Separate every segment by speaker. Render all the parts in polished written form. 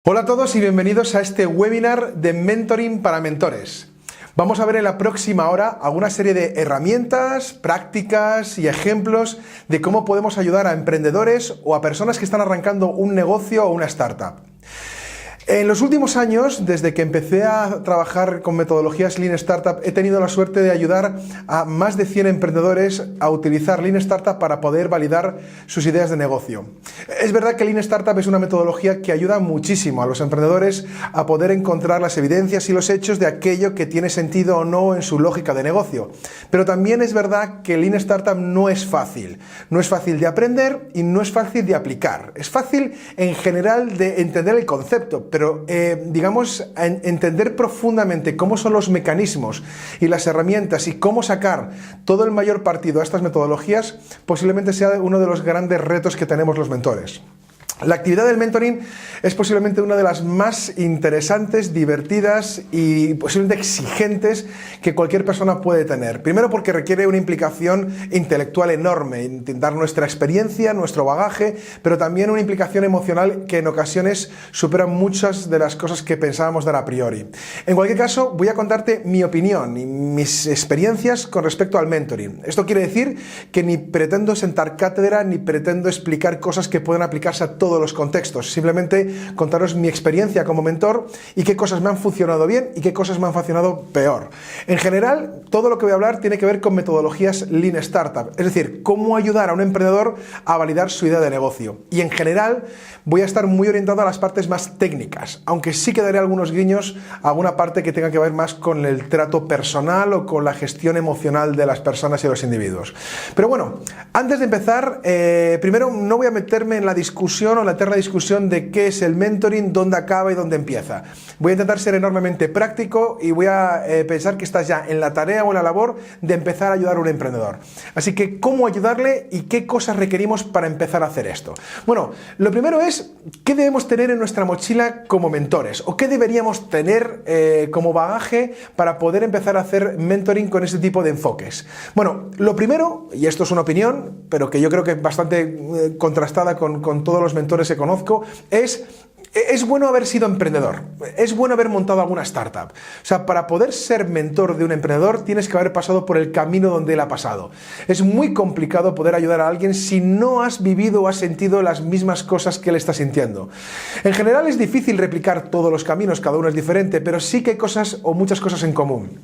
Speaker 1: Hola a todos y bienvenidos a este webinar de Mentoring para Mentores. Vamos a ver en la próxima hora alguna serie de herramientas, prácticas y ejemplos de cómo podemos ayudar a emprendedores o a personas que están arrancando un negocio o una startup. En los últimos años, desde que empecé a trabajar con metodologías Lean Startup, he tenido la suerte de ayudar a más de 100 emprendedores a utilizar Lean Startup para poder validar sus ideas de negocio. Es verdad que Lean Startup es una metodología que ayuda muchísimo a los emprendedores a poder encontrar las evidencias y los hechos de aquello que tiene sentido o no en su lógica de negocio. Pero también es verdad que Lean Startup no es fácil. No es fácil de aprender y no es fácil de aplicar. Es fácil en general de entender el concepto, pero entender profundamente cómo son los mecanismos y las herramientas y cómo sacar todo el mayor partido a estas metodologías posiblemente sea uno de los grandes retos que tenemos los mentores. La actividad del mentoring es posiblemente una de las más interesantes, divertidas y posiblemente exigentes que cualquier persona puede tener. Primero porque requiere una implicación intelectual enorme, dar nuestra experiencia, nuestro bagaje, pero también una implicación emocional que en ocasiones supera muchas de las cosas que pensábamos dar a priori. En cualquier caso, voy a contarte mi opinión y mis experiencias con respecto al mentoring. Esto quiere decir que ni pretendo sentar cátedra ni pretendo explicar cosas que pueden aplicarse a todos los contextos, simplemente contaros mi experiencia como mentor y qué cosas me han funcionado bien y qué cosas me han funcionado peor. En general, todo lo que voy a hablar tiene que ver con metodologías Lean Startup, es decir, cómo ayudar a un emprendedor a validar su idea de negocio. Y en general voy a estar muy orientado a las partes más técnicas, aunque sí que daré algunos guiños a alguna parte que tenga que ver más con el trato personal o con la gestión emocional de las personas y los individuos. Pero bueno, antes de empezar, primero no voy a meterme en la discusión o la eterna discusión de qué es el mentoring, dónde acaba y dónde empieza. Voy a intentar ser enormemente práctico y voy a pensar que estás ya en la tarea o en la labor de empezar a ayudar a un emprendedor. Así que, ¿cómo ayudarle y qué cosas requerimos para empezar a hacer esto? Bueno, lo primero es, ¿qué debemos tener en nuestra mochila como mentores? ¿O qué deberíamos tener como bagaje para poder empezar a hacer mentoring con ese tipo de enfoques? Bueno, lo primero, y esto es una opinión, pero que yo creo que es bastante contrastada con todos los mentores que conozco, es bueno haber sido emprendedor, es bueno haber montado alguna startup. O sea, para poder ser mentor de un emprendedor tienes que haber pasado por el camino donde él ha pasado. Es muy complicado poder ayudar a alguien si no has vivido o has sentido las mismas cosas que él está sintiendo. En general es difícil replicar todos los caminos, cada uno es diferente, pero sí que hay cosas o muchas cosas en común.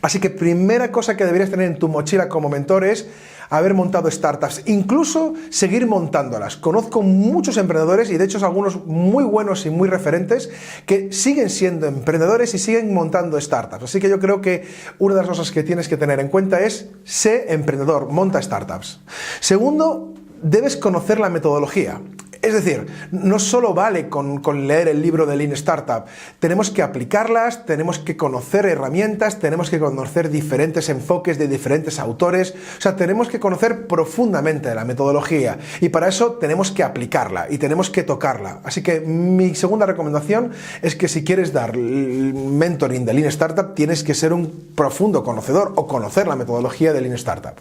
Speaker 1: Así que primera cosa que deberías tener en tu mochila como mentor es haber montado startups, incluso seguir montándolas. Conozco muchos emprendedores y de hecho algunos muy buenos y muy referentes que siguen siendo emprendedores y siguen montando startups. Así que yo creo que una de las cosas que tienes que tener en cuenta es sé emprendedor, monta startups. Segundo, debes conocer la metodología. Es decir, no solo vale con leer el libro de Lean Startup, tenemos que aplicarlas, tenemos que conocer herramientas, tenemos que conocer diferentes enfoques de diferentes autores, o sea, tenemos que conocer profundamente la metodología y para eso tenemos que aplicarla y tenemos que tocarla. Así que mi segunda recomendación es que si quieres dar mentoring de Lean Startup, tienes que ser un profundo conocedor o conocer la metodología de Lean Startup.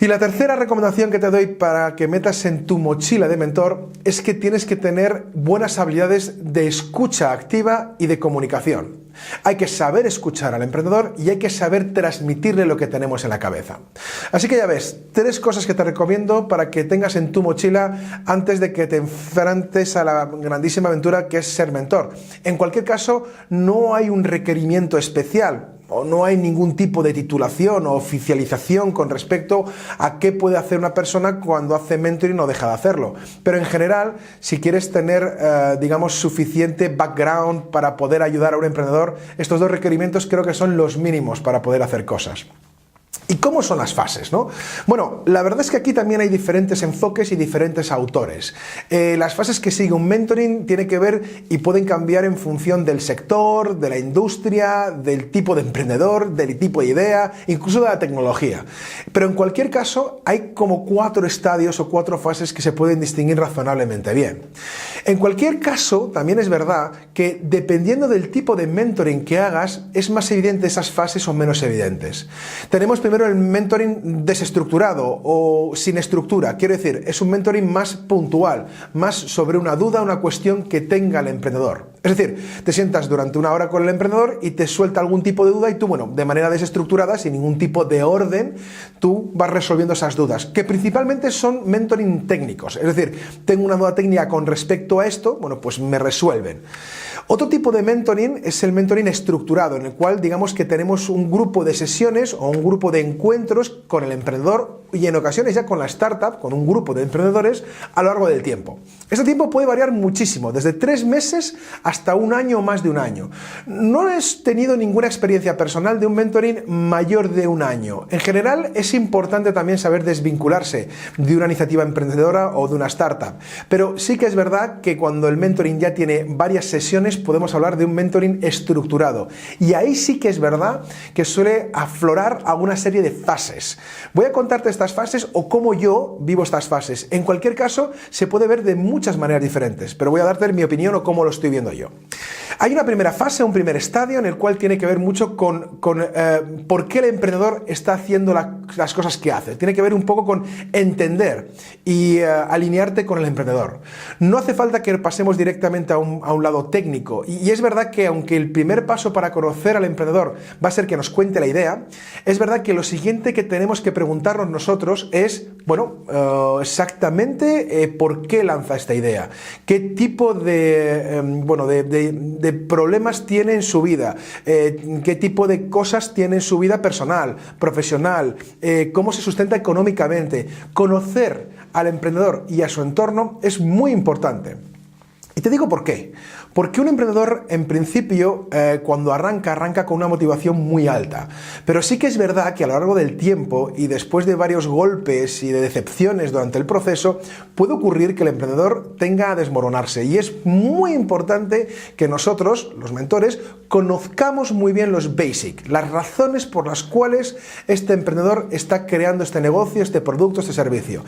Speaker 1: Y la tercera recomendación que te doy para que metas en tu mochila de mentor es que tienes que tener buenas habilidades de escucha activa y de comunicación. Hay que saber escuchar al emprendedor y hay que saber transmitirle lo que tenemos en la cabeza. Así que ya ves, 3 cosas que te recomiendo para que tengas en tu mochila antes de que te enfrentes a la grandísima aventura que es ser mentor. En cualquier caso, no hay un requerimiento especial o no hay ningún tipo de titulación o oficialización con respecto a qué puede hacer una persona cuando hace mentoring o deja de hacerlo. Pero en general, si quieres tener, suficiente background para poder ayudar a un emprendedor, estos 2 requerimientos creo que son los mínimos para poder hacer cosas. ¿Y cómo son las fases, no? Bueno, la verdad es que aquí también hay diferentes enfoques y diferentes autores. Las fases que sigue un mentoring tienen que ver y pueden cambiar en función del sector, de la industria, del tipo de emprendedor, del tipo de idea, incluso de la tecnología. Pero en cualquier caso, hay como 4 estadios o 4 fases que se pueden distinguir razonablemente bien. En cualquier caso, también es verdad que dependiendo del tipo de mentoring que hagas, es más evidente esas fases o menos evidentes. Tenemos primero el mentoring desestructurado o sin estructura. Quiero decir, es un mentoring más puntual, más sobre una duda, una cuestión que tenga el emprendedor. Es decir, te sientas durante una hora con el emprendedor y te suelta algún tipo de duda y tú, de manera desestructurada, sin ningún tipo de orden, tú vas resolviendo esas dudas, que principalmente son mentoring técnicos. Es decir, tengo una duda técnica con respecto a esto, pues me resuelven. Otro tipo de mentoring es el mentoring estructurado, en el cual digamos que tenemos un grupo de sesiones o un grupo de encuentros con el emprendedor y en ocasiones ya con la startup, con un grupo de emprendedores a lo largo del tiempo. Este tiempo puede variar muchísimo, desde 3 meses hasta 1 año o más de 1 año. No he tenido ninguna experiencia personal de un mentoring mayor de 1 año. En general es importante también saber desvincularse de una iniciativa emprendedora o de una startup, pero sí que es verdad que cuando el mentoring ya tiene varias sesiones podemos hablar de un mentoring estructurado y ahí sí que es verdad que suele aflorar alguna serie de fases. Voy a contarte estas fases o cómo yo vivo estas fases. En cualquier caso se puede ver de muchas maneras diferentes, pero voy a darte mi opinión o cómo lo estoy viendo yo. Hay una primera fase, un primer estadio en el cual tiene que ver mucho con por qué el emprendedor está haciendo las cosas que hace. Tiene que ver un poco con entender y alinearte con el emprendedor. No hace falta que pasemos directamente a un lado técnico y es verdad que aunque el primer paso para conocer al emprendedor va a ser que nos cuente la idea, es verdad que lo siguiente que tenemos que preguntarnos nosotros es, exactamente por qué lanza esta idea, qué tipo de problemas tiene en su vida, qué tipo de cosas tiene en su vida personal, profesional, cómo se sustenta económicamente. Conocer al emprendedor y a su entorno es muy importante. Y te digo por qué. Porque un emprendedor, en principio, cuando arranca con una motivación muy alta. Pero sí que es verdad que a lo largo del tiempo y después de varios golpes y de decepciones durante el proceso, puede ocurrir que el emprendedor tenga a desmoronarse. Y es muy importante que nosotros, los mentores, conozcamos muy bien los basics, las razones por las cuales este emprendedor está creando este negocio, este producto, este servicio.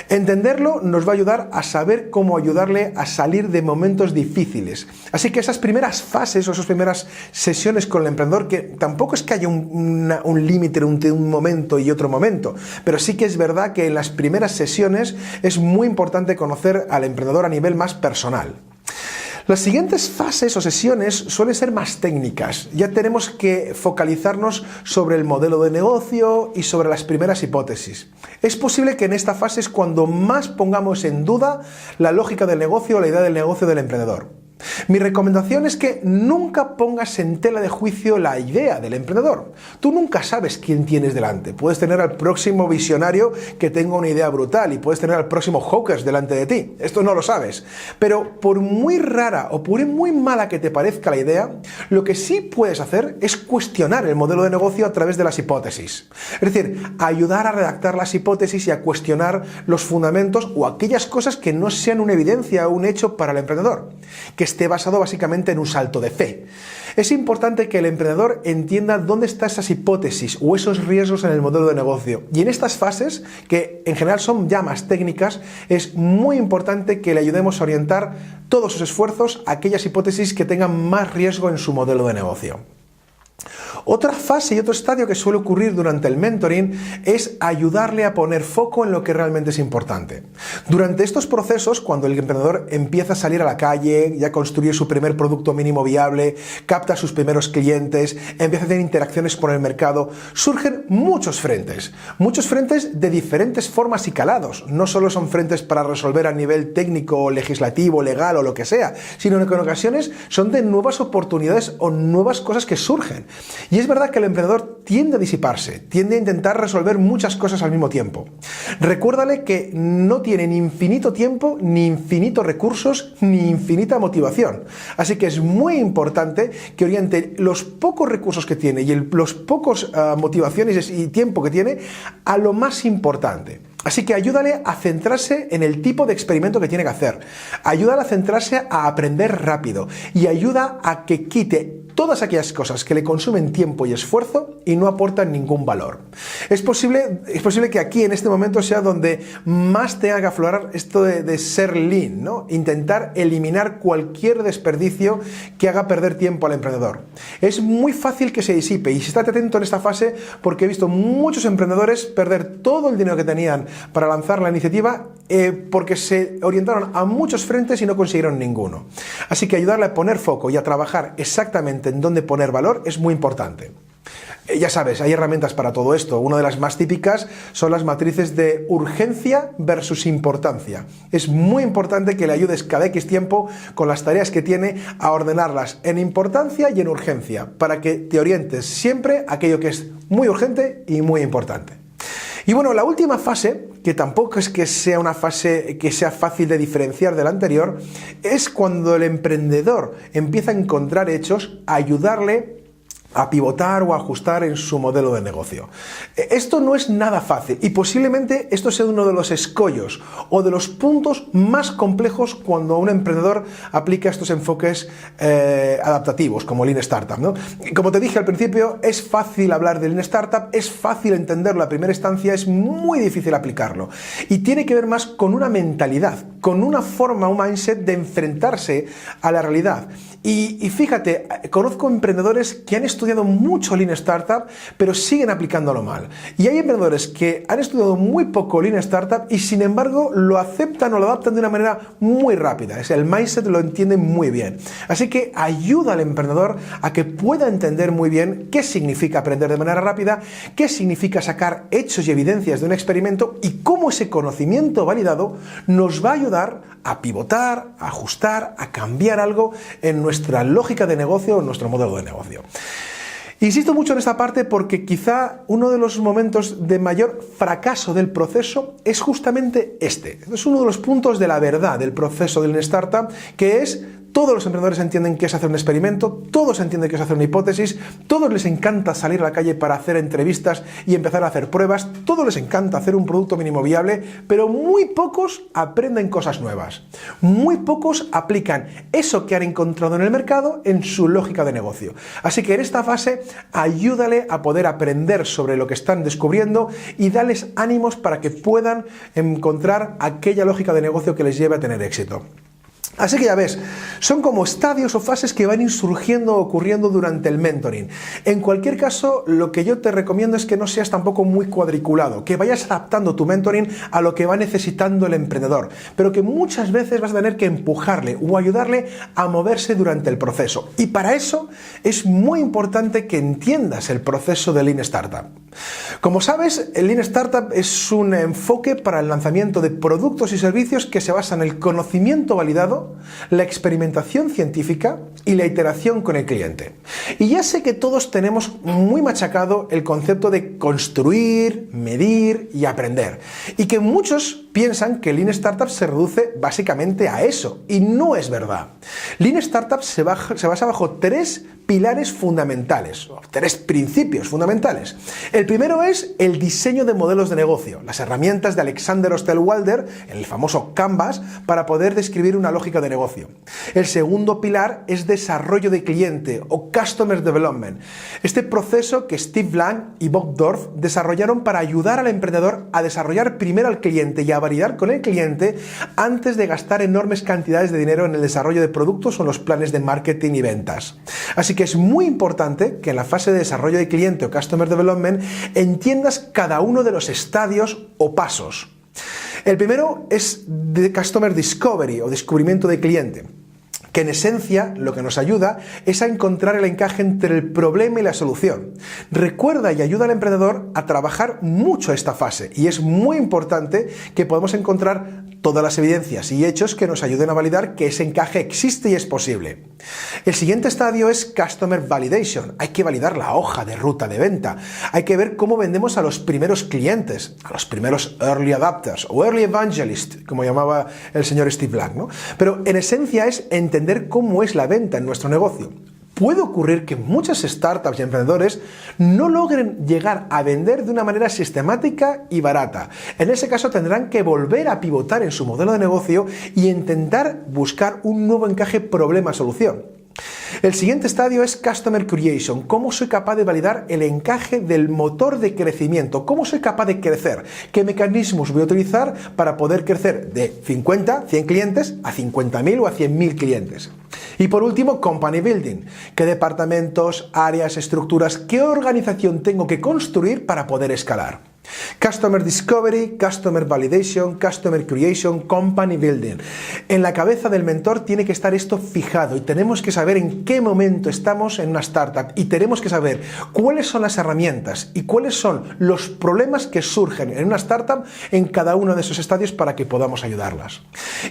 Speaker 1: Entenderlo nos va a ayudar a saber cómo ayudarle a salir de momentos difíciles. Así que esas primeras fases o esas primeras sesiones con el emprendedor, que tampoco es que haya un límite entre un momento y otro momento, pero sí que es verdad que en las primeras sesiones es muy importante conocer al emprendedor a nivel más personal. Las siguientes fases o sesiones suelen ser más técnicas. Ya tenemos que focalizarnos sobre el modelo de negocio y sobre las primeras hipótesis. Es posible que en esta fase es cuando más pongamos en duda la lógica del negocio o la idea del negocio del emprendedor. Mi recomendación es que nunca pongas en tela de juicio la idea del emprendedor. Tú nunca sabes quién tienes delante. Puedes tener al próximo visionario que tenga una idea brutal y puedes tener al próximo Hawkers delante de ti. Esto no lo sabes. Pero por muy rara o por muy mala que te parezca la idea, lo que sí puedes hacer es cuestionar el modelo de negocio a través de las hipótesis. Es decir, ayudar a redactar las hipótesis y a cuestionar los fundamentos o aquellas cosas que no sean una evidencia o un hecho para el emprendedor, que esté basado básicamente en un salto de fe. Es importante que el emprendedor entienda dónde están esas hipótesis o esos riesgos en el modelo de negocio. Y en estas fases, que en general son ya más técnicas, es muy importante que le ayudemos a orientar todos sus esfuerzos a aquellas hipótesis que tengan más riesgo en su modelo de negocio. Otra fase y otro estadio que suele ocurrir durante el mentoring es ayudarle a poner foco en lo que realmente es importante. Durante estos procesos, cuando el emprendedor empieza a salir a la calle, ya construye su primer producto mínimo viable, capta sus primeros clientes, empieza a tener interacciones con el mercado, surgen muchos frentes de diferentes formas y calados. No solo son frentes para resolver a nivel técnico, legislativo, legal o lo que sea, sino que en ocasiones son de nuevas oportunidades o nuevas cosas que surgen. Y es verdad que el emprendedor tiende a disiparse, tiende a intentar resolver muchas cosas al mismo tiempo. Recuérdale que no tiene ni infinito tiempo, ni infinitos recursos, ni infinita motivación. Así que es muy importante que oriente los pocos recursos que tiene y los pocos motivaciones y tiempo que tiene a lo más importante. Así que ayúdale a centrarse en el tipo de experimento que tiene que hacer. Ayúdale a centrarse a aprender rápido y ayuda a que quite todas aquellas cosas que le consumen tiempo y esfuerzo y no aportan ningún valor. Es posible que aquí en este momento sea donde más te haga aflorar esto de ser lean, ¿no? Intentar eliminar cualquier desperdicio que haga perder tiempo al emprendedor. Es muy fácil que se disipe y estate atento en esta fase porque he visto muchos emprendedores perder todo el dinero que tenían para lanzar la iniciativa porque se orientaron a muchos frentes y no consiguieron ninguno. Así que ayudarle a poner foco y a trabajar exactamente en dónde poner valor es muy importante. Ya sabes, hay herramientas para todo esto. Una de las más típicas son las matrices de urgencia versus importancia. Es muy importante que le ayudes cada X tiempo con las tareas que tiene a ordenarlas en importancia y en urgencia, para que te orientes siempre a aquello que es muy urgente y muy importante. Y bueno, la última fase, que tampoco es que sea una fase que sea fácil de diferenciar de la anterior, es cuando el emprendedor empieza a encontrar hechos, a ayudarle a pivotar o a ajustar en su modelo de negocio. Esto no es nada fácil y posiblemente esto sea uno de los escollos o de los puntos más complejos cuando un emprendedor aplica estos enfoques adaptativos como Lean Startup, ¿no? Como te dije al principio, es fácil hablar de Lean Startup, es fácil entenderlo a primera instancia, es muy difícil aplicarlo y tiene que ver más con una mentalidad, con una forma, un mindset de enfrentarse a la realidad. Y fíjate, conozco emprendedores que han estudiado mucho Lean Startup, pero siguen aplicándolo mal. Y hay emprendedores que han estudiado muy poco Lean Startup y sin embargo lo aceptan o lo adaptan de una manera muy rápida. El mindset lo entienden muy bien. Así que ayuda al emprendedor a que pueda entender muy bien qué significa aprender de manera rápida, qué significa sacar hechos y evidencias de un experimento y cómo ese conocimiento validado nos va a ayudar a pivotar, a ajustar, a cambiar algo en nuestra lógica de negocio o en nuestro modelo de negocio. Insisto mucho en esta parte porque quizá uno de los momentos de mayor fracaso del proceso es justamente este. Es uno de los puntos de la verdad del proceso del Startup, que es: todos los emprendedores entienden qué es hacer un experimento, todos entienden qué es hacer una hipótesis, todos les encanta salir a la calle para hacer entrevistas y empezar a hacer pruebas, todos les encanta hacer un producto mínimo viable, pero muy pocos aprenden cosas nuevas. Muy pocos aplican eso que han encontrado en el mercado en su lógica de negocio. Así que en esta fase ayúdale a poder aprender sobre lo que están descubriendo y darles ánimos para que puedan encontrar aquella lógica de negocio que les lleve a tener éxito. Así que ya ves, son como estadios o fases que van a ir surgiendo o ocurriendo durante el mentoring. En cualquier caso, lo que yo te recomiendo es que no seas tampoco muy cuadriculado, que vayas adaptando tu mentoring a lo que va necesitando el emprendedor, pero que muchas veces vas a tener que empujarle o ayudarle a moverse durante el proceso. Y para eso es muy importante que entiendas el proceso de Lean Startup. Como sabes, el Lean Startup es un enfoque para el lanzamiento de productos y servicios que se basa en el conocimiento validado, la experimentación científica y la iteración con el cliente. Y ya sé que todos tenemos muy machacado el concepto de construir, medir y aprender, y que muchos piensan que Lean Startup se reduce básicamente a eso, y no es verdad. Lean Startup se basa bajo tres pilares fundamentales, o tres principios fundamentales. El primero es el diseño de modelos de negocio, las herramientas de Alexander Osterwalder, el famoso Canvas, para poder describir una lógica de negocio. El segundo pilar es desarrollo de cliente o Customer Development, este proceso que Steve Blank y Bob Dorff desarrollaron para ayudar al emprendedor a desarrollar primero al cliente y a validar con el cliente antes de gastar enormes cantidades de dinero en el desarrollo de productos o en los planes de marketing y ventas. Así que es muy importante que en la fase de desarrollo de cliente o Customer Development entiendas cada uno de los estadios o pasos. El primero es de Customer Discovery o descubrimiento de cliente, que en esencia lo que nos ayuda es a encontrar el encaje entre el problema y la solución. Recuerda y ayuda al emprendedor a trabajar mucho esta fase y es muy importante que podamos encontrar todas las evidencias y hechos que nos ayuden a validar que ese encaje existe y es posible. El siguiente estadio es Customer Validation. Hay que validar la hoja de ruta de venta. Hay que ver cómo vendemos a los primeros clientes, a los primeros Early Adopters o Early Evangelists, como llamaba el señor Steve Blank, ¿no? Pero en esencia es entender cómo es la venta en nuestro negocio. Puede ocurrir que muchas startups y emprendedores no logren llegar a vender de una manera sistemática y barata. En ese caso tendrán que volver a pivotar en su modelo de negocio y intentar buscar un nuevo encaje problema-solución. El siguiente estadio es Customer Creation. ¿Cómo soy capaz de validar el encaje del motor de crecimiento? ¿Cómo soy capaz de crecer? ¿Qué mecanismos voy a utilizar para poder crecer de 50, 100 clientes a 50.000 o a 100.000 clientes? Y por último, Company Building. ¿Qué departamentos, áreas, estructuras, qué organización tengo que construir para poder escalar? Customer Discovery, Customer Validation, Customer Creation, Company Building. En la cabeza del mentor tiene que estar esto fijado y tenemos que saber en qué momento estamos en una startup y tenemos que saber cuáles son las herramientas y cuáles son los problemas que surgen en una startup en cada uno de esos estadios para que podamos ayudarlas.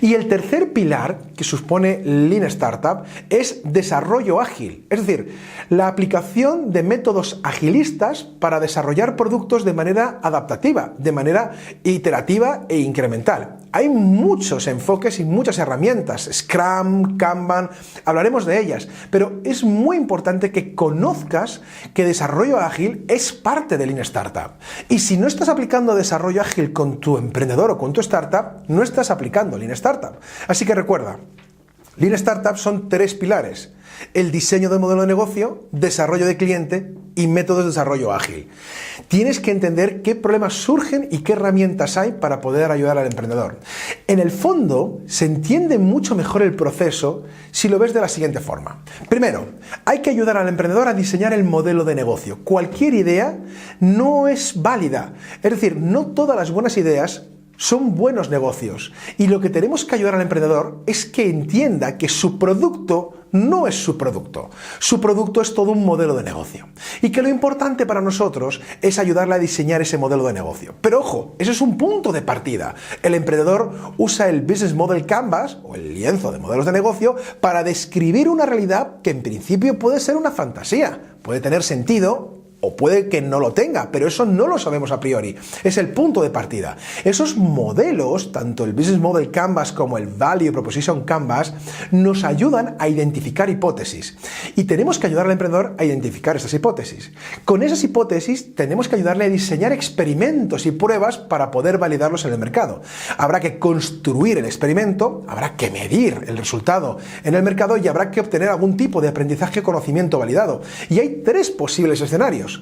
Speaker 1: Y el tercer pilar que supone Lean Startup es desarrollo ágil, es decir, la aplicación de métodos agilistas para desarrollar productos de manera adaptativa, de manera iterativa e incremental. Hay muchos enfoques y muchas herramientas, Scrum, Kanban, hablaremos de ellas, pero es muy importante que conozcas que desarrollo ágil es parte de Lean Startup. Y si no estás aplicando desarrollo ágil con tu emprendedor o con tu startup, no estás aplicando Lean Startup. Así que recuerda, Lean Startup son 3 pilares: el diseño del modelo de negocio, desarrollo de cliente y métodos de desarrollo ágil. Tienes que entender qué problemas surgen y qué herramientas hay para poder ayudar al emprendedor. En el fondo, se entiende mucho mejor el proceso si lo ves de la siguiente forma. Primero, hay que ayudar al emprendedor a diseñar el modelo de negocio. Cualquier idea no es válida. Es decir, no todas las buenas ideas son buenos negocios, y lo que tenemos que ayudar al emprendedor es que entienda que su producto no es su producto es todo un modelo de negocio, y que lo importante para nosotros es ayudarle a diseñar ese modelo de negocio. Pero ojo, eso es un punto de partida. El emprendedor usa el Business Model Canvas o el lienzo de modelos de negocio para describir una realidad que en principio puede ser una fantasía, puede tener sentido o puede que no lo tenga, pero eso no lo sabemos a priori. Es el punto de partida. Esos modelos, tanto el Business Model Canvas como el Value Proposition Canvas, nos ayudan a identificar hipótesis. Y tenemos que ayudar al emprendedor a identificar esas hipótesis. Con esas hipótesis tenemos que ayudarle a diseñar experimentos y pruebas para poder validarlos en el mercado. Habrá que construir el experimento, habrá que medir el resultado en el mercado y habrá que obtener algún tipo de aprendizaje o conocimiento validado. Y hay 3 posibles escenarios.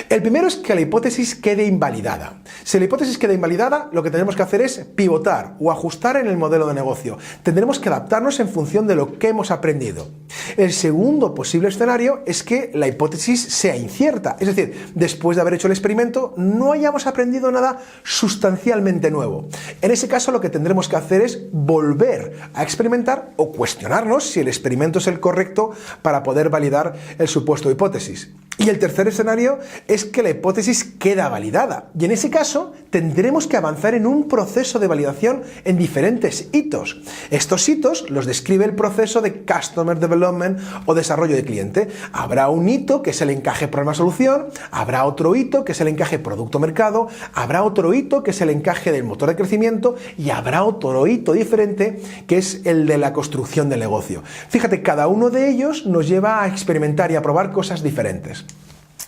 Speaker 1: El primero es que la hipótesis quede invalidada. Si la hipótesis queda invalidada, lo que tenemos que hacer es pivotar o ajustar en el modelo de negocio. Tendremos que adaptarnos en función de lo que hemos aprendido. El segundo posible escenario es que la hipótesis sea incierta, es decir, después de haber hecho el experimento no hayamos aprendido nada sustancialmente nuevo. En ese caso lo que tendremos que hacer es volver a experimentar o cuestionarnos si el experimento es el correcto para poder validar el supuesto hipótesis. Y el tercer escenario es que la hipótesis queda validada. Y en ese caso tendremos que avanzar en un proceso de validación en diferentes hitos. Estos hitos los describe el proceso de Customer Development o desarrollo de cliente. Habrá un hito que es el encaje problema-solución, habrá otro hito que es el encaje producto-mercado, habrá otro hito que es el encaje del motor de crecimiento y habrá otro hito diferente que es el de la construcción del negocio. Fíjate, cada uno de ellos nos lleva a experimentar y a probar cosas diferentes.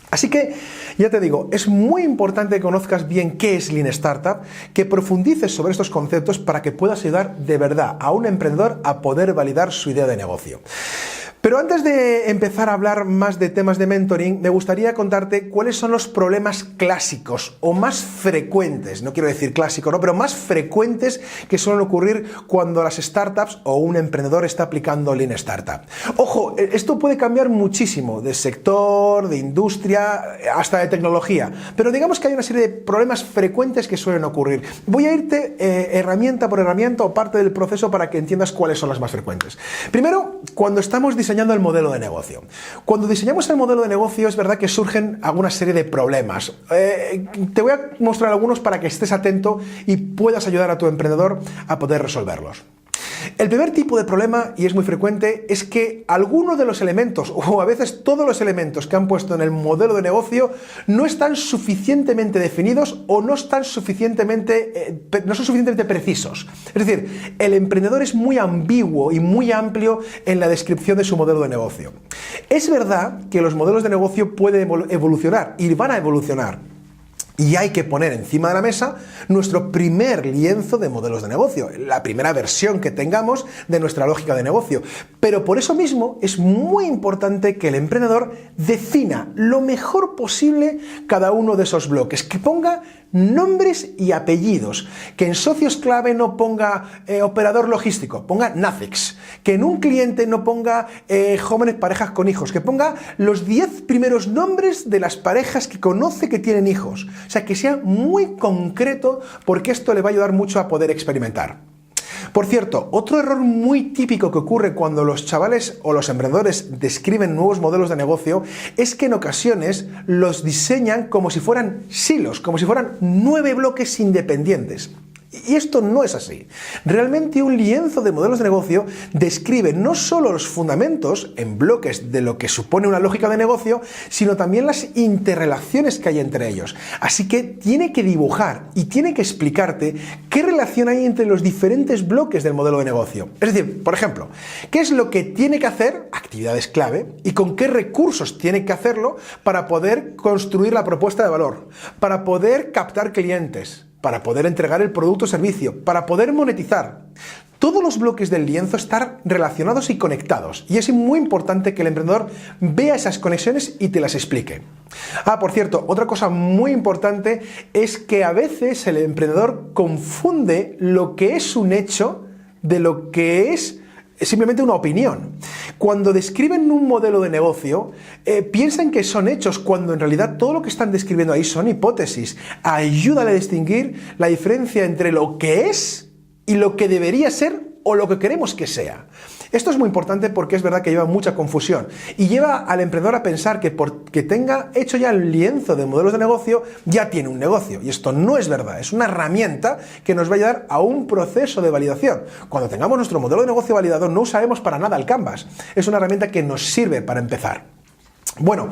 Speaker 1: Así que, ya te digo, es muy importante que conozcas bien qué es Lean Startup, que profundices sobre estos conceptos para que puedas ayudar de verdad a un emprendedor a poder validar su idea de negocio. Pero antes de empezar a hablar más de temas de mentoring, me gustaría contarte cuáles son los problemas clásicos o más frecuentes, no quiero decir clásico, ¿no? Pero más frecuentes que suelen ocurrir cuando las startups o un emprendedor está aplicando Lean Startup. Ojo, esto puede cambiar muchísimo de sector, de industria, hasta de tecnología, pero digamos que hay una serie de problemas frecuentes que suelen ocurrir. Voy a irte herramienta por herramienta o parte del proceso para que entiendas cuáles son las más frecuentes. Primero, cuando estamos diseñando el modelo de negocio. Cuando diseñamos el modelo de negocio es verdad que surgen alguna serie de problemas. Te voy a mostrar algunos para que estés atento y puedas ayudar a tu emprendedor a poder resolverlos. El primer tipo de problema, y es muy frecuente, es que algunos de los elementos, o a veces todos los elementos que han puesto en el modelo de negocio, no están suficientemente definidos o no son suficientemente precisos. Es decir, el emprendedor es muy ambiguo y muy amplio en la descripción de su modelo de negocio. Es verdad que los modelos de negocio pueden evolucionar y van a evolucionar. Y hay que poner encima de la mesa nuestro primer lienzo de modelos de negocio, la primera versión que tengamos de nuestra lógica de negocio. Pero por eso mismo es muy importante que el emprendedor defina lo mejor posible cada uno de esos bloques, que ponga nombres y apellidos, que en socios clave no ponga operador logístico, ponga NACEX, que en un cliente no ponga jóvenes parejas con hijos, que ponga los 10 primeros nombres de las parejas que conoce que tienen hijos. O sea, que sea muy concreto, porque esto le va a ayudar mucho a poder experimentar. Por cierto, otro error muy típico que ocurre cuando los chavales o los emprendedores describen nuevos modelos de negocio es que en ocasiones los diseñan como si fueran silos, como si fueran 9 bloques independientes. Y esto no es así. Realmente un lienzo de modelos de negocio describe no solo los fundamentos en bloques de lo que supone una lógica de negocio, sino también las interrelaciones que hay entre ellos. Así que tiene que dibujar y tiene que explicarte qué relación hay entre los diferentes bloques del modelo de negocio. Es decir, por ejemplo, qué es lo que tiene que hacer, actividades clave, y con qué recursos tiene que hacerlo para poder construir la propuesta de valor, para poder captar clientes, para poder entregar el producto o servicio, para poder monetizar. Todos los bloques del lienzo están relacionados y conectados, y es muy importante que el emprendedor vea esas conexiones y te las explique. Por cierto, otra cosa muy importante es que a veces el emprendedor confunde lo que es un hecho de lo que es simplemente una opinión. Cuando describen un modelo de negocio, piensan que son hechos, cuando en realidad todo lo que están describiendo ahí son hipótesis. Ayúdale a distinguir la diferencia entre lo que es y lo que debería ser o lo que queremos que sea. Esto es muy importante porque es verdad que lleva mucha confusión y lleva al emprendedor a pensar que porque tenga hecho ya el lienzo de modelos de negocio, ya tiene un negocio. Y esto no es verdad, es una herramienta que nos va a ayudar a un proceso de validación. Cuando tengamos nuestro modelo de negocio validado, no usaremos para nada el Canvas. Es una herramienta que nos sirve para empezar. Bueno,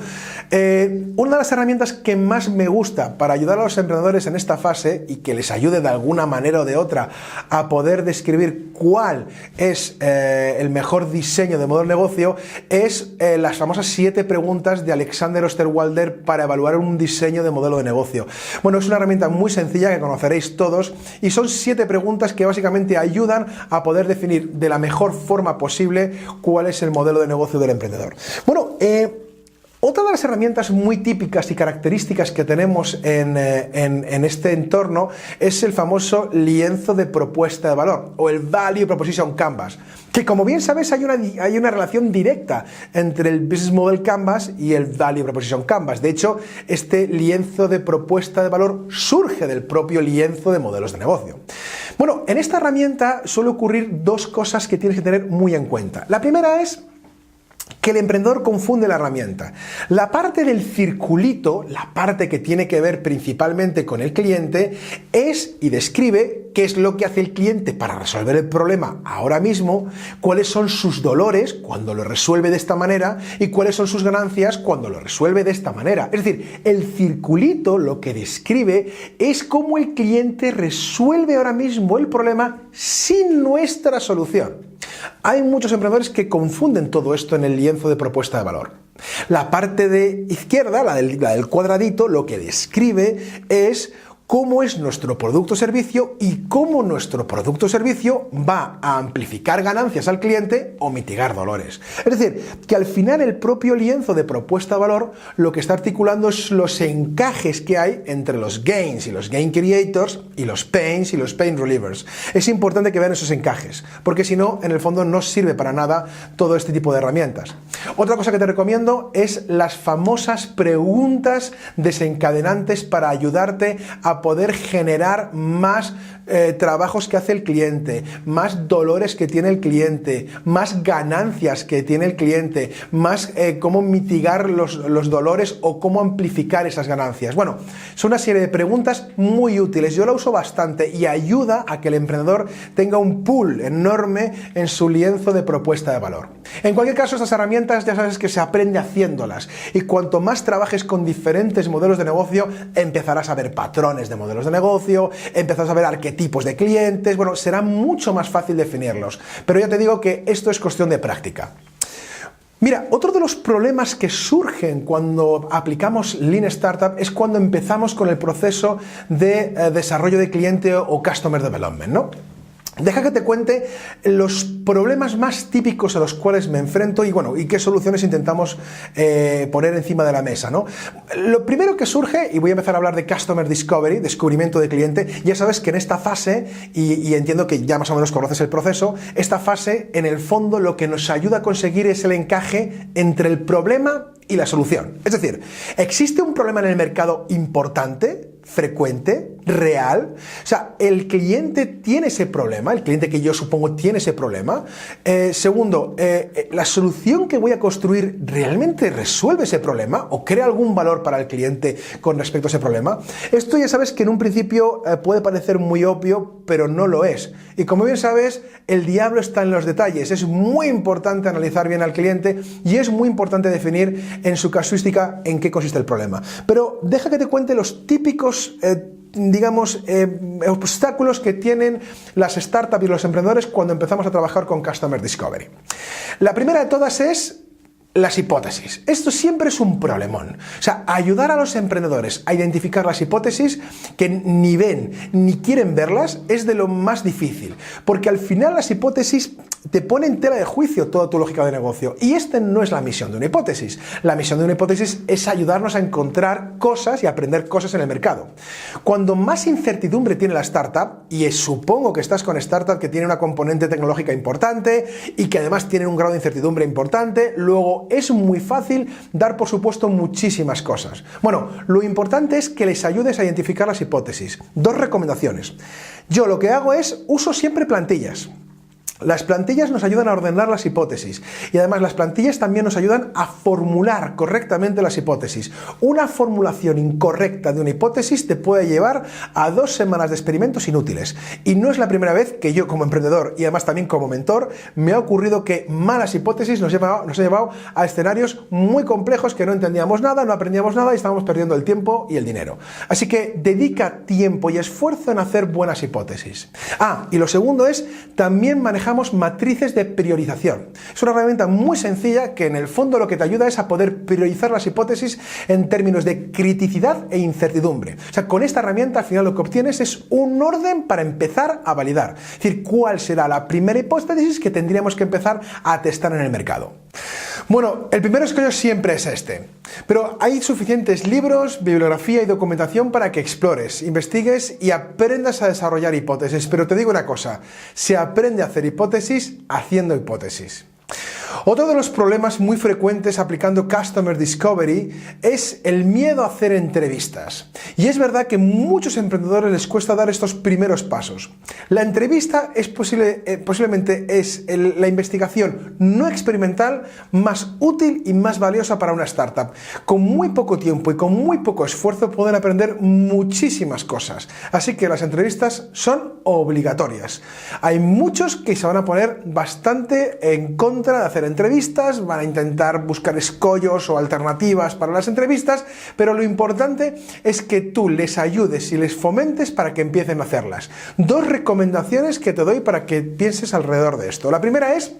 Speaker 1: una de las herramientas que más me gusta para ayudar a los emprendedores en esta fase y que les ayude de alguna manera o de otra a poder describir cuál es el mejor diseño de modelo de negocio es las famosas 7 preguntas de Alexander Osterwalder para evaluar un diseño de modelo de negocio. Bueno, es una herramienta muy sencilla que conoceréis todos y son 7 preguntas que básicamente ayudan a poder definir de la mejor forma posible cuál es el modelo de negocio del emprendedor. Bueno, otra de las herramientas muy típicas y características que tenemos en este entorno es el famoso lienzo de propuesta de valor o el Value Proposition Canvas, que como bien sabes hay una relación directa entre el Business Model Canvas y el Value Proposition Canvas. De hecho, este lienzo de propuesta de valor surge del propio lienzo de modelos de negocio. Bueno, en esta herramienta suele ocurrir 2 cosas que tienes que tener muy en cuenta. La primera es que el emprendedor confunde la herramienta. La parte del circulito, la parte que tiene que ver principalmente con el cliente, es y describe qué es lo que hace el cliente para resolver el problema ahora mismo, cuáles son sus dolores cuando lo resuelve de esta manera y cuáles son sus ganancias cuando lo resuelve de esta manera. Es decir, el circulito lo que describe es cómo el cliente resuelve ahora mismo el problema sin nuestra solución. Hay muchos emprendedores que confunden todo esto en el lienzo de propuesta de valor. La parte de izquierda, la del cuadradito, lo que describe es cómo es nuestro producto o servicio y cómo nuestro producto o servicio va a amplificar ganancias al cliente o mitigar dolores. Es decir, que al final el propio lienzo de propuesta de valor lo que está articulando es los encajes que hay entre los gains y los gain creators y los pains y los pain relievers. Es importante que vean esos encajes, porque si no, en el fondo no sirve para nada todo este tipo de herramientas. Otra cosa que te recomiendo es las famosas preguntas desencadenantes para ayudarte a poder generar más trabajos que hace el cliente, más dolores que tiene el cliente, más ganancias que tiene el cliente, más cómo mitigar los dolores o cómo amplificar esas ganancias. Bueno, son una serie de preguntas muy útiles. Yo la uso bastante y ayuda a que el emprendedor tenga un pool enorme en su lienzo de propuesta de valor. En cualquier caso, estas herramientas ya sabes que se aprende haciéndolas y cuanto más trabajes con diferentes modelos de negocio, empezarás a ver patrones de modelos de negocio, empezarás a ver arquetipos de clientes, bueno, será mucho más fácil definirlos. Pero ya te digo que esto es cuestión de práctica. Mira, otro de los problemas que surgen cuando aplicamos Lean Startup es cuando empezamos con el proceso de desarrollo de cliente o Customer Development, ¿no? Deja que te cuente los problemas más típicos a los cuales me enfrento y, bueno, y qué soluciones intentamos poner encima de la mesa, ¿no? Lo primero que surge, y voy a empezar a hablar de Customer Discovery, descubrimiento de cliente, ya sabes que en esta fase, y entiendo que ya más o menos conoces el proceso, esta fase, en el fondo, lo que nos ayuda a conseguir es el encaje entre el problema y la solución. Es decir, ¿existe un problema en el mercado importante, frecuente, real? O sea, ¿el cliente tiene ese problema? ¿El cliente que yo supongo tiene ese problema? Segundo, ¿la solución que voy a construir realmente resuelve ese problema o crea algún valor para el cliente con respecto a ese problema? Esto ya sabes que en un principio puede parecer muy obvio, pero no lo es. Y como bien sabes, el diablo está en los detalles. Es muy importante analizar bien al cliente y es muy importante definir en su casuística en qué consiste el problema. Pero deja que te cuente los típicos obstáculos que tienen las startups y los emprendedores cuando empezamos a trabajar con Customer Discovery. La primera de todas es las hipótesis. Esto siempre es un problemón. O sea, ayudar a los emprendedores a identificar las hipótesis que ni ven ni quieren verlas es de lo más difícil, porque al final las hipótesis te ponen en tela de juicio toda tu lógica de negocio, y esta no es la misión de una hipótesis. La misión de una hipótesis es ayudarnos a encontrar cosas y aprender cosas en el mercado. Cuando más incertidumbre tiene la startup, y supongo que estás con startup que tiene una componente tecnológica importante y que además tienen un grado de incertidumbre importante, luego es muy fácil dar por supuesto muchísimas cosas. Bueno, lo importante es que les ayudes a identificar las hipótesis. Dos recomendaciones. Yo lo que hago es uso siempre plantillas. Las plantillas nos ayudan a ordenar las hipótesis y además las plantillas también nos ayudan a formular correctamente las hipótesis. Una formulación incorrecta de una hipótesis te puede llevar a 2 semanas de experimentos inútiles. Y no es la primera vez que yo como emprendedor y además también como mentor me ha ocurrido que malas hipótesis nos ha llevado a escenarios muy complejos que no entendíamos nada, no aprendíamos nada y estábamos perdiendo el tiempo y el dinero. Así que dedica tiempo y esfuerzo en hacer buenas hipótesis. Y lo segundo es también manejar matrices de priorización. Es una herramienta muy sencilla que en el fondo lo que te ayuda es a poder priorizar las hipótesis en términos de criticidad e incertidumbre. O sea, con esta herramienta al final lo que obtienes es un orden para empezar a validar. Es decir, cuál será la primera hipótesis que tendríamos que empezar a testar en el mercado. Bueno, el primero escollo siempre es este, pero hay suficientes libros, bibliografía y documentación para que explores, investigues y aprendas a desarrollar hipótesis. Pero te digo una cosa, se aprende a hacer hipótesis haciendo hipótesis. Otro de los problemas muy frecuentes aplicando Customer Discovery es el miedo a hacer entrevistas. Y es verdad que a muchos emprendedores les cuesta dar estos primeros pasos. La entrevista es posiblemente es la investigación no experimental más útil y más valiosa para una startup. Con muy poco tiempo y con muy poco esfuerzo pueden aprender muchísimas cosas. Así que las entrevistas son obligatorias. Hay muchos que se van a poner bastante en contra de hacer entrevistas, van a intentar buscar escollos o alternativas para las entrevistas, pero lo importante es que tú les ayudes y les fomentes para que empiecen a hacerlas. 2 recomendaciones que te doy para que pienses alrededor de esto. La primera es: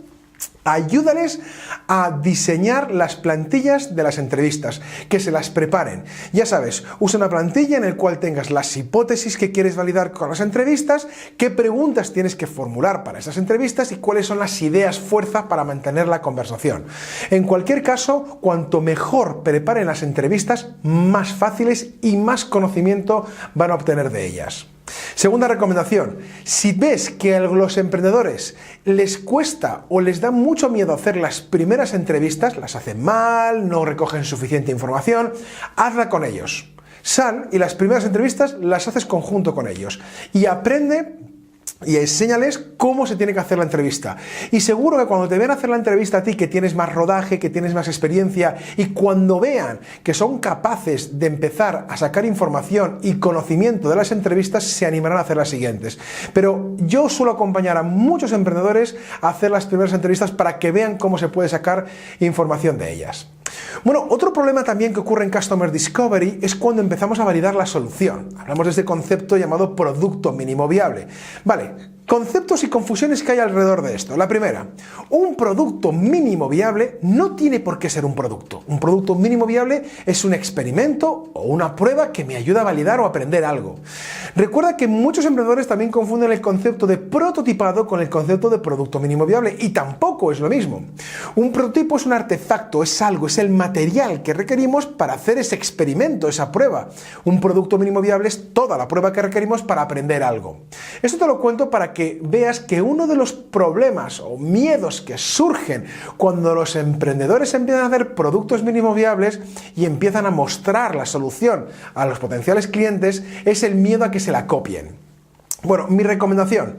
Speaker 1: ayúdales a diseñar las plantillas de las entrevistas, que se las preparen. Ya sabes, usa una plantilla en la cual tengas las hipótesis que quieres validar con las entrevistas, qué preguntas tienes que formular para esas entrevistas y cuáles son las ideas fuerza para mantener la conversación. En cualquier caso, cuanto mejor preparen las entrevistas, más fáciles y más conocimiento van a obtener de ellas. Segunda recomendación: si ves que a los emprendedores les cuesta o les da mucho miedo hacer las primeras entrevistas, las hacen mal, no recogen suficiente información, hazla con ellos. Sal y las primeras entrevistas las haces conjunto con ellos y aprende y enséñales cómo se tiene que hacer la entrevista. Y seguro que cuando te vean hacer la entrevista a ti, que tienes más rodaje, que tienes más experiencia, y cuando vean que son capaces de empezar a sacar información y conocimiento de las entrevistas, se animarán a hacer las siguientes. Pero yo suelo acompañar a muchos emprendedores a hacer las primeras entrevistas para que vean cómo se puede sacar información de ellas. Bueno, otro problema también que ocurre en Customer Discovery es cuando empezamos a validar la solución. Hablamos de este concepto llamado producto mínimo viable. Vale, conceptos y confusiones que hay alrededor de esto. La primera, un producto mínimo viable no tiene por qué ser un producto. Un producto mínimo viable es un experimento o una prueba que me ayuda a validar o aprender algo. Recuerda que muchos emprendedores también confunden el concepto de prototipado con el concepto de producto mínimo viable y tampoco es lo mismo. Un prototipo es un artefacto, es algo, es el material que requerimos para hacer ese experimento, esa prueba. Un producto mínimo viable es toda la prueba que requerimos para aprender algo. Esto te lo cuento para que veas que uno de los problemas o miedos que surgen cuando los emprendedores empiezan a hacer productos mínimo viables y empiezan a mostrar la solución a los potenciales clientes es el miedo a que se la copien. Bueno, mi recomendación,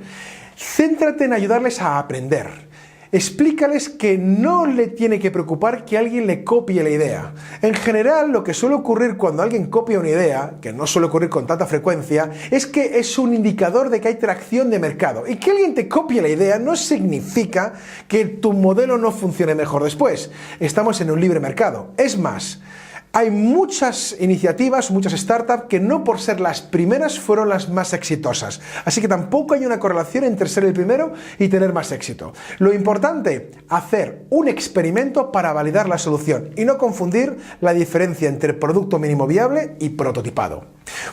Speaker 1: céntrate en ayudarles a aprender. Explícales que no le tiene que preocupar que alguien le copie la idea. En general, lo que suele ocurrir cuando alguien copia una idea, que no suele ocurrir con tanta frecuencia, es que es un indicador de que hay tracción de mercado. Y que alguien te copie la idea no significa que tu modelo no funcione mejor después. Estamos en un libre mercado. Es más, hay muchas iniciativas, muchas startups que no por ser las primeras fueron las más exitosas. Así que tampoco hay una correlación entre ser el primero y tener más éxito. Lo importante, hacer un experimento para validar la solución y no confundir la diferencia entre producto mínimo viable y prototipado.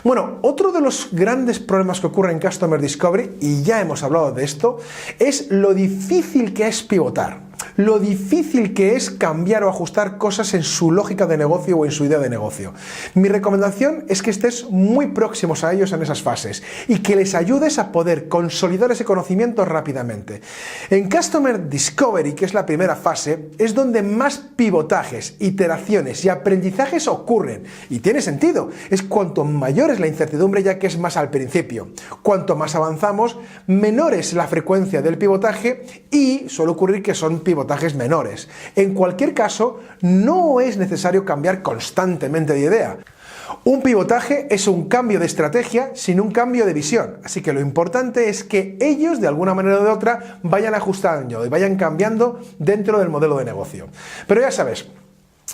Speaker 1: Bueno, otro de los grandes problemas que ocurre en Customer Discovery, y ya hemos hablado de esto, es lo difícil que es pivotar. Lo difícil que es cambiar o ajustar cosas en su lógica de negocio o en su idea de negocio. Mi recomendación es que estés muy próximos a ellos en esas fases y que les ayudes a poder consolidar ese conocimiento rápidamente. En Customer Discovery, que es la primera fase, es donde más pivotajes, iteraciones y aprendizajes ocurren. Y tiene sentido, es cuanto mayor es la incertidumbre ya que es más al principio. Cuanto más avanzamos, menor es la frecuencia del pivotaje y suele ocurrir que son pivotajes menores. En cualquier caso, no es necesario cambiar constantemente de idea. Un pivotaje es un cambio de estrategia sin un cambio de visión, así que lo importante es que ellos de alguna manera o de otra vayan ajustando y vayan cambiando dentro del modelo de negocio. Pero ya sabes,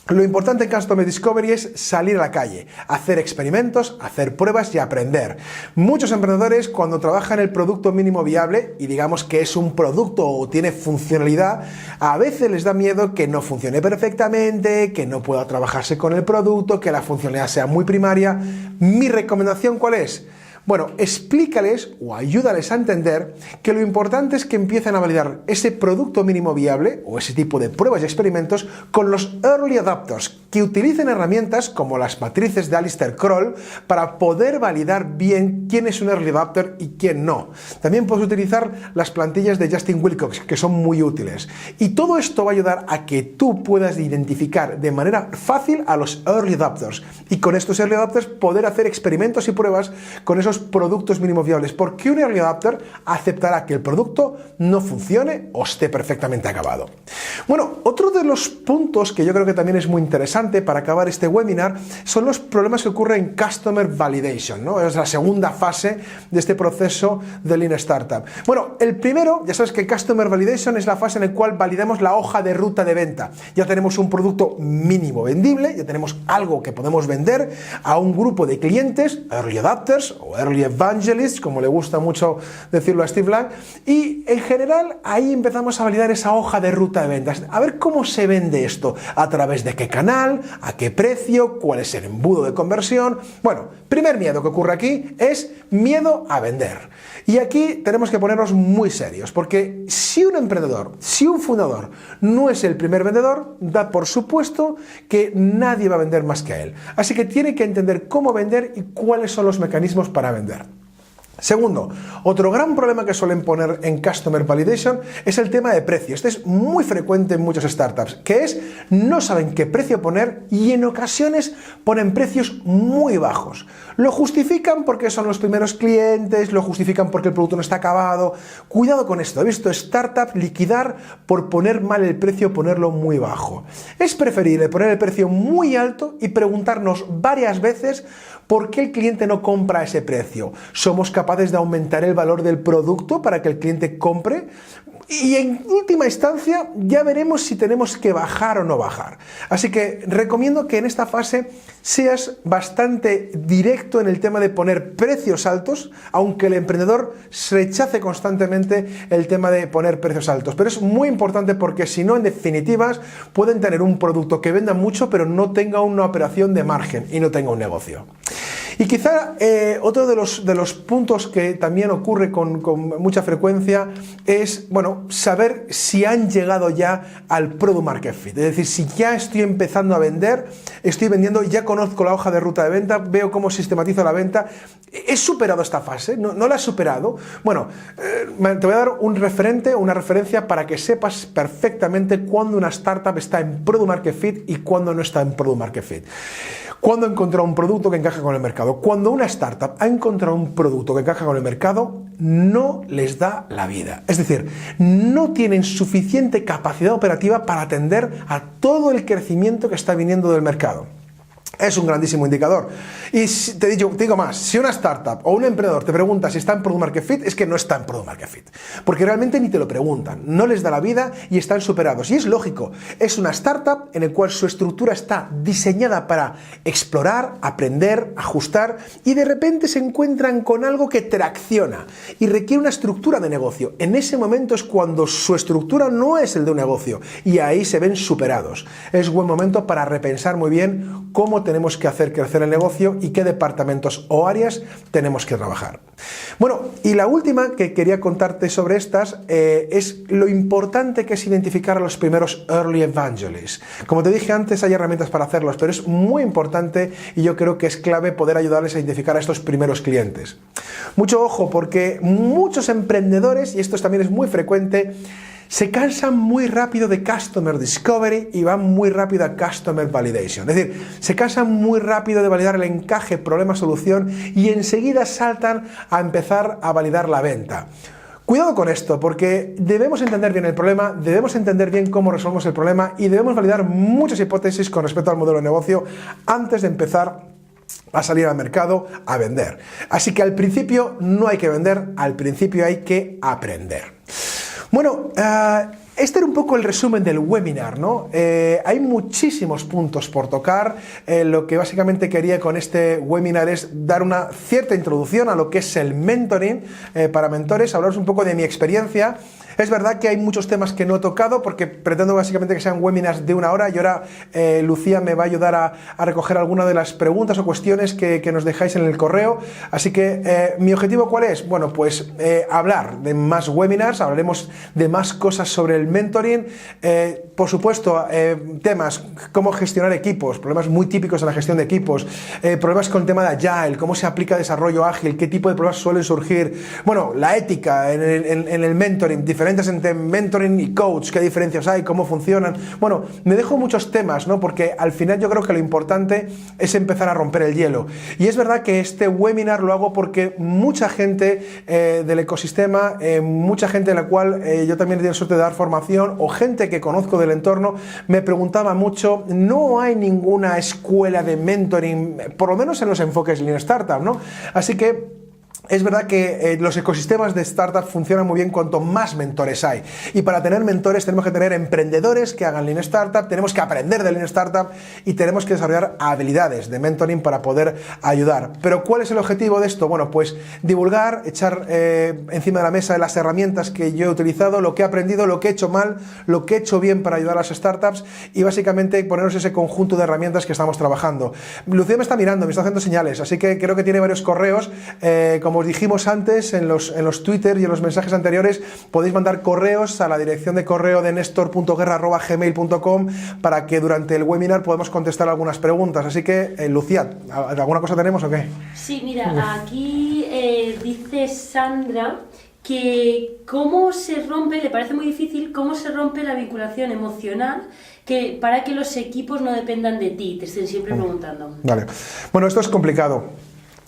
Speaker 1: lo importante en Customer Discovery es salir a la calle, hacer experimentos, hacer pruebas y aprender. Muchos emprendedores cuando trabajan el producto mínimo viable y digamos que es un producto o tiene funcionalidad, a veces les da miedo que no funcione perfectamente, que no pueda trabajarse con el producto, que la funcionalidad sea muy primaria. Mi recomendación, ¿cuál es? Bueno, explícales o ayúdales a entender que lo importante es que empiecen a validar ese producto mínimo viable o ese tipo de pruebas y experimentos con los early adopters, que utilicen herramientas como las matrices de Alistair Crowell para poder validar bien quién es un early adopter y quién no. También puedes utilizar las plantillas de Justin Wilcox, que son muy útiles. Y todo esto va a ayudar a que tú puedas identificar de manera fácil a los early adopters y con estos early adopters poder hacer experimentos y pruebas con esos productos mínimos viables, porque un early adopter aceptará que el producto no funcione o esté perfectamente acabado. Bueno, otro de los puntos que yo creo que también es muy interesante para acabar este webinar son los problemas que ocurren en Customer Validation, ¿no? Es la segunda fase de este proceso de Lean Startup. Bueno, el primero, ya sabes que Customer Validation es la fase en la cual validamos la hoja de ruta de venta. Ya tenemos un producto mínimo vendible, ya tenemos algo que podemos vender a un grupo de clientes, early adopters o early evangelists, como le gusta mucho decirlo a Steve Blank, y en general ahí empezamos a validar esa hoja de ruta de ventas, a ver cómo se vende esto, a través de qué canal, a qué precio, cuál es el embudo de conversión. Bueno, primer miedo que ocurre aquí es miedo a vender. Y aquí tenemos que ponernos muy serios, porque si un emprendedor, si un fundador no es el primer vendedor, da por supuesto que nadie va a vender más que él. Así que tiene que entender cómo vender y cuáles son los mecanismos para vender. Segundo, otro gran problema que suelen poner en Customer Validation es el tema de precio. Este es muy frecuente en muchas startups, que es no saben qué precio poner y en ocasiones ponen precios muy bajos. Lo justifican porque son los primeros clientes, lo justifican porque el producto no está acabado. Cuidado con esto, he visto startups liquidar por poner mal el precio, ponerlo muy bajo. Es preferible poner el precio muy alto y preguntarnos varias veces por qué el cliente no compra ese precio. ¿Somos capaces capaces de aumentar el valor del producto para que el cliente compre. Y en última instancia ya veremos si tenemos que bajar o no bajar. Así que recomiendo que en esta fase seas bastante directo en el tema de poner precios altos, aunque el emprendedor rechace constantemente el tema de poner precios altos. Pero es muy importante porque si no, en definitivas, pueden tener un producto que venda mucho pero no tenga una operación de margen y no tenga un negocio. Y quizá otro de los puntos que también ocurre con mucha frecuencia es, bueno, saber si han llegado ya al Product Market Fit. Es decir, si ya estoy empezando a vender, estoy vendiendo, ya conozco la hoja de ruta de venta, veo cómo sistematizo la venta. ¿He superado esta fase? ¿No la he superado? Bueno, te voy a dar un referente, una referencia para que sepas perfectamente cuándo una startup está en Product Market Fit y cuándo no está en Product Market Fit. Cuando encontró un producto que encaja con el mercado. Cuando una startup ha encontrado un producto que encaja con el mercado, no les da la vida. Es decir, no tienen suficiente capacidad operativa para atender a todo el crecimiento que está viniendo del mercado. Es un grandísimo indicador. Y te digo más, si una startup o un emprendedor te pregunta si está en Product Market Fit, es que no está en Product Market Fit. Porque realmente ni te lo preguntan, no les da la vida y están superados. Y es lógico, es una startup en la cual su estructura está diseñada para explorar, aprender, ajustar y de repente se encuentran con algo que tracciona y requiere una estructura de negocio. En ese momento es cuando su estructura no es el de un negocio y ahí se ven superados. Es buen momento para repensar muy bien cómo tenemos que hacer crecer el negocio y qué departamentos o áreas tenemos que trabajar. Bueno, y la última que quería contarte sobre estas es lo importante que es identificar a los primeros Early Evangelists. Como te dije antes, hay herramientas para hacerlos, pero es muy importante y yo creo que es clave poder ayudarles a identificar a estos primeros clientes. Mucho ojo, porque muchos emprendedores, y esto también es muy frecuente, se cansan muy rápido de Customer Discovery y van muy rápido a Customer Validation. Es decir, se cansan muy rápido de validar el encaje problema-solución y enseguida saltan a empezar a validar la venta. Cuidado con esto, porque debemos entender bien el problema, debemos entender bien cómo resolvemos el problema y debemos validar muchas hipótesis con respecto al modelo de negocio antes de empezar a salir al mercado a vender. Así que al principio no hay que vender, al principio hay que aprender. Bueno, este era un poco el resumen del webinar, ¿no? Hay muchísimos puntos por tocar. Lo que básicamente quería con este webinar es dar una cierta introducción a lo que es el mentoring para mentores, hablaros un poco de mi experiencia. Es verdad que hay muchos temas que no he tocado porque pretendo básicamente que sean webinars de 1 hora y ahora Lucía me va a ayudar a recoger algunas de las preguntas o cuestiones que nos dejáis en el correo. Así que mi objetivo ¿cuál es? Bueno, pues hablar de más webinars, hablaremos de más cosas sobre el mentoring, por supuesto temas cómo gestionar equipos, problemas muy típicos en la gestión de equipos, problemas con el tema de Agile, cómo se aplica desarrollo ágil, qué tipo de problemas suelen surgir, bueno, la ética en el mentoring, diferentes entre mentoring y coach, qué diferencias hay, cómo funcionan. Bueno, me dejo muchos temas, ¿no? Porque al final yo creo que lo importante es empezar a romper el hielo. Y es verdad que este webinar lo hago porque mucha gente del ecosistema, mucha gente en la cual yo también he tenido suerte de dar formación o gente que conozco del entorno, me preguntaba mucho, no hay ninguna escuela de mentoring, por lo menos en los enfoques Lean Startup, ¿no? Así que es verdad que los ecosistemas de startup funcionan muy bien cuanto más mentores hay. Y para tener mentores tenemos que tener emprendedores que hagan Lean Startup, tenemos que aprender de Lean Startup y tenemos que desarrollar habilidades de mentoring para poder ayudar. Pero ¿cuál es el objetivo de esto? Bueno, pues divulgar, echar encima de la mesa las herramientas que yo he utilizado, lo que he aprendido, lo que he hecho mal, lo que he hecho bien para ayudar a las startups y básicamente ponernos ese conjunto de herramientas que estamos trabajando. Lucía me está mirando, me está haciendo señales, así que creo que tiene varios correos. Como os dijimos antes en los Twitter y en los mensajes anteriores, podéis mandar correos a la dirección de correo de nestor.guerra@gmail.com para que durante el webinar podamos contestar algunas preguntas. Así que, Lucía, ¿alguna cosa tenemos o qué?
Speaker 2: Sí, mira, aquí dice Sandra que cómo se rompe, le parece muy difícil, cómo se rompe la vinculación emocional para que los equipos no dependan de ti, te estén siempre preguntando.
Speaker 1: Vale. Bueno, esto es complicado.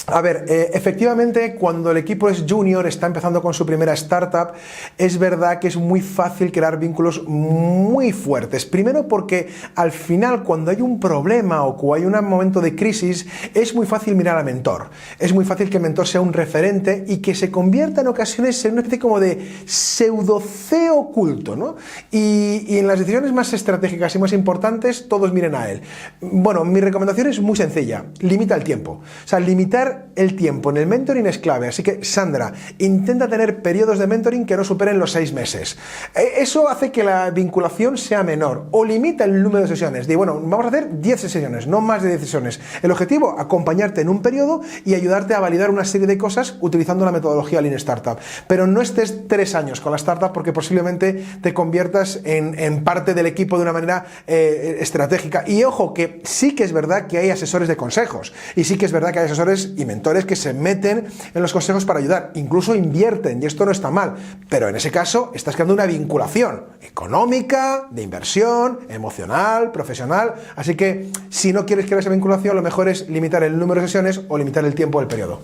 Speaker 1: A ver, efectivamente, cuando el equipo es junior, está empezando con su primera startup, es verdad que es muy fácil crear vínculos muy fuertes. Primero porque al final, cuando hay un problema o cuando hay un momento de crisis, es muy fácil mirar al mentor. Es muy fácil que el mentor sea un referente y que se convierta en ocasiones en una especie como de pseudo CEO oculto, ¿no? Y en las decisiones más estratégicas y más importantes, todos miren a él. Bueno, mi recomendación es muy sencilla: limita el tiempo. O sea, limitar el tiempo en el mentoring es clave. Así que, Sandra, intenta tener periodos de mentoring que no superen los 6 meses. Eso hace que la vinculación sea menor, o limita el número de sesiones. Bueno, vamos a hacer 10 sesiones, no más de 10 sesiones. El objetivo, acompañarte en un periodo y ayudarte a validar una serie de cosas utilizando la metodología Lean Startup. Pero no estés 3 años con la startup, porque posiblemente te conviertas en parte del equipo de una manera estratégica. Y ojo, que sí que es verdad que hay asesores de consejos, y sí que es verdad que hay asesores y mentores que se meten en los consejos para ayudar, incluso invierten, y esto no está mal, pero en ese caso estás creando una vinculación económica, de inversión, emocional, profesional. Así que si no quieres crear esa vinculación, lo mejor es limitar el número de sesiones o limitar el tiempo del periodo.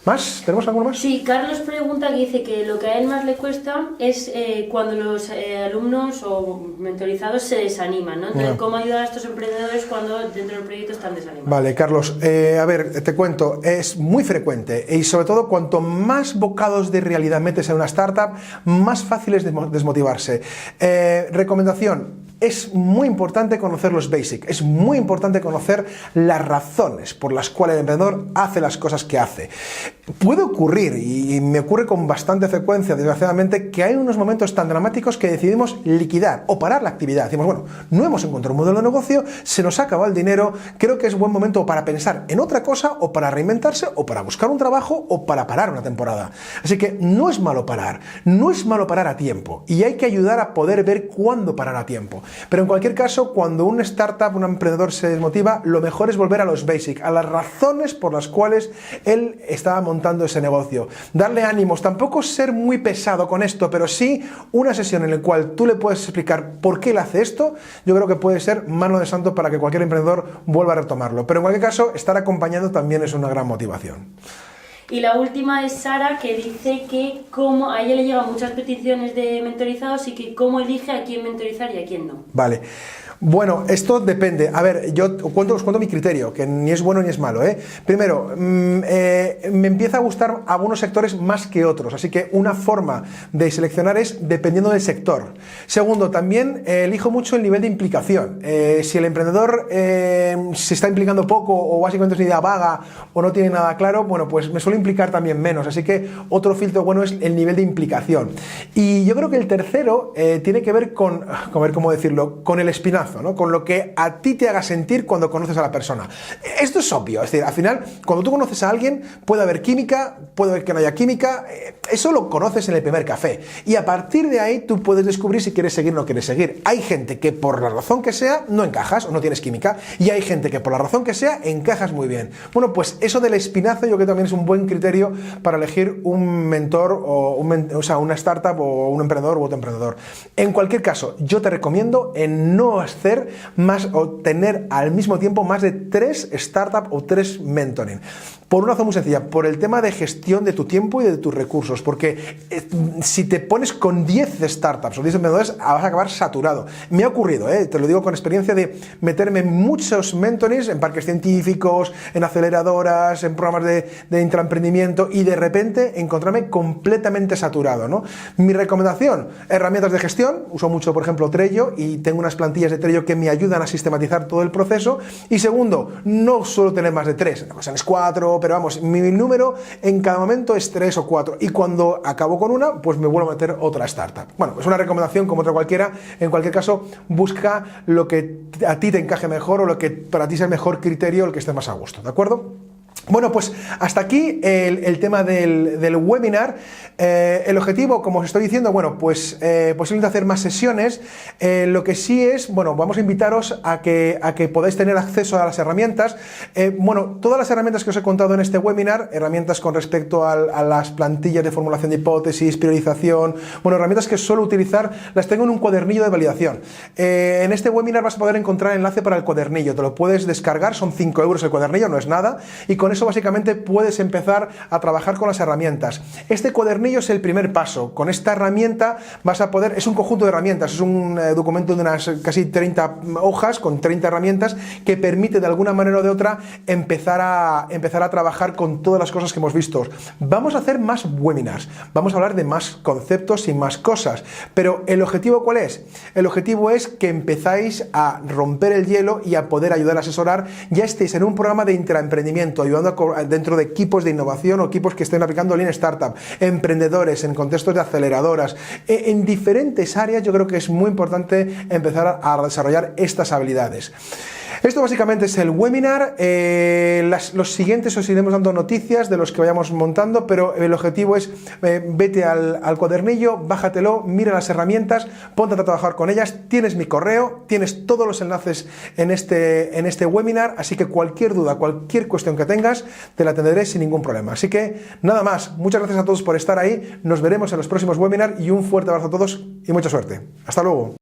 Speaker 1: ¿Más? ¿Tenemos alguno más?
Speaker 2: Sí, Carlos pregunta, que dice que lo que a él más le cuesta es cuando los alumnos o mentorizados se desaniman, ¿no? Entonces, ¿cómo ayudar a estos emprendedores cuando dentro del proyecto están desanimados?
Speaker 1: Vale, Carlos, a ver, te cuento, es muy frecuente, y sobre todo cuanto más bocados de realidad metes en una startup, más fácil es desmotivarse. Recomendación: es muy importante conocer los basics, es muy importante conocer las razones por las cuales el emprendedor hace las cosas que hace. Puede ocurrir, y me ocurre con bastante frecuencia, desgraciadamente, que hay unos momentos tan dramáticos que decidimos liquidar o parar la actividad. Decimos, bueno, no hemos encontrado un modelo de negocio, se nos ha acabado el dinero, creo que es buen momento para pensar en otra cosa, o para reinventarse, o para buscar un trabajo, o para parar una temporada. Así que no es malo parar, no es malo parar a tiempo, y hay que ayudar a poder ver cuándo parar a tiempo. Pero en cualquier caso, cuando un startup, un emprendedor se desmotiva, lo mejor es volver a los basics, a las razones por las cuales él estaba montando ese negocio. Darle ánimos, tampoco ser muy pesado con esto, pero sí una sesión en la cual tú le puedes explicar por qué él hace esto. Yo creo que puede ser mano de santo para que cualquier emprendedor vuelva a retomarlo. Pero en cualquier caso, estar acompañado también es una gran motivación.
Speaker 2: Y la última es Sara, que dice que a ella le llegan muchas peticiones de mentorizados y que cómo elige a quién mentorizar y a quién no.
Speaker 1: Vale. Bueno, esto depende. A ver, yo os cuento mi criterio, que ni es bueno ni es malo, ¿eh? Primero, me empieza a gustar algunos sectores más que otros, así que una forma de seleccionar es dependiendo del sector. Segundo, también elijo mucho el nivel de implicación. Si el emprendedor se está implicando poco, o básicamente es una idea vaga, o no tiene nada claro, bueno, pues me suelo implicar también menos, así que otro filtro bueno es el nivel de implicación. Y yo creo que el tercero tiene que ver con, a ver cómo decirlo, con el espinazo, ¿no? Con lo que a ti te haga sentir cuando conoces a la persona. Esto es obvio, es decir, al final, cuando tú conoces a alguien, puede haber química, puede haber que no haya química, eso lo conoces en el primer café, y a partir de ahí tú puedes descubrir si quieres seguir o no quieres seguir. Hay gente que por la razón que sea no encajas o no tienes química, y hay gente que por la razón que sea encajas muy bien. Bueno, pues eso del espinazo yo creo que también es un buen criterio para elegir un mentor o una startup o un emprendedor u otro emprendedor. En cualquier caso, yo te recomiendo en no hacer más o tener al mismo tiempo más de 3 startups o 3 mentoring. Por una razón muy sencilla, por el tema de gestión de tu tiempo y de tus recursos, porque si te pones con 10 startups o 10 emprendedores vas a acabar saturado. Me ha ocurrido, te lo digo con experiencia, de meterme en muchos mentorings, en parques científicos, en aceleradoras, en programas de intraemprendimiento, y de repente encontrarme completamente saturado, ¿no? Mi recomendación: herramientas de gestión. Uso mucho, por ejemplo, Trello, y tengo unas plantillas de Trello que me ayudan a sistematizar todo el proceso. Y segundo, no suelo tener más de 3, en ocasiones 4, pero vamos, mi número en cada momento es 3 o 4, y cuando acabo con una, pues me vuelvo a meter otra startup. Bueno, es una recomendación como otra cualquiera. En cualquier caso, busca lo que a ti te encaje mejor, o lo que para ti sea el mejor criterio, el que esté más a gusto, ¿de acuerdo? Bueno, pues hasta aquí el tema del webinar. El objetivo, como os estoy diciendo, bueno, pues posiblemente hacer más sesiones. Lo que sí es, bueno, vamos a invitaros a que podáis tener acceso a las herramientas. Bueno, todas las herramientas que os he contado en este webinar, herramientas con respecto a las plantillas de formulación de hipótesis, priorización, bueno, herramientas que suelo utilizar, las tengo en un cuadernillo de validación. En este webinar vas a poder encontrar el enlace para el cuadernillo, te lo puedes descargar, son 5 euros el cuadernillo, no es nada, y con con eso básicamente puedes empezar a trabajar con las herramientas. Este cuadernillo es el primer paso. Con esta herramienta vas a poder, es un conjunto de herramientas, es un documento de unas casi 30 hojas con 30 herramientas que permite de alguna manera o de otra empezar a trabajar con todas las cosas que hemos visto. Vamos a hacer más webinars, vamos a hablar de más conceptos y más cosas, pero ¿el objetivo cuál es? El objetivo es que empezáis a romper el hielo y a poder ayudar a asesorar, ya estéis en un programa de intraemprendimiento, ayudando dentro de equipos de innovación o equipos que estén aplicando Lean Startup, emprendedores, en contextos de aceleradoras, en diferentes áreas. Yo creo que es muy importante empezar a desarrollar estas habilidades. Esto básicamente es el webinar. Los siguientes os iremos dando noticias de los que vayamos montando, pero el objetivo es vete al cuadernillo, bájatelo, mira las herramientas, ponte a trabajar con ellas. Tienes mi correo, tienes todos los enlaces en este webinar, así que cualquier duda, cualquier cuestión que tengas, te la atenderé sin ningún problema. Así que nada más, muchas gracias a todos por estar ahí, nos veremos en los próximos webinars y un fuerte abrazo a todos y mucha suerte. Hasta luego.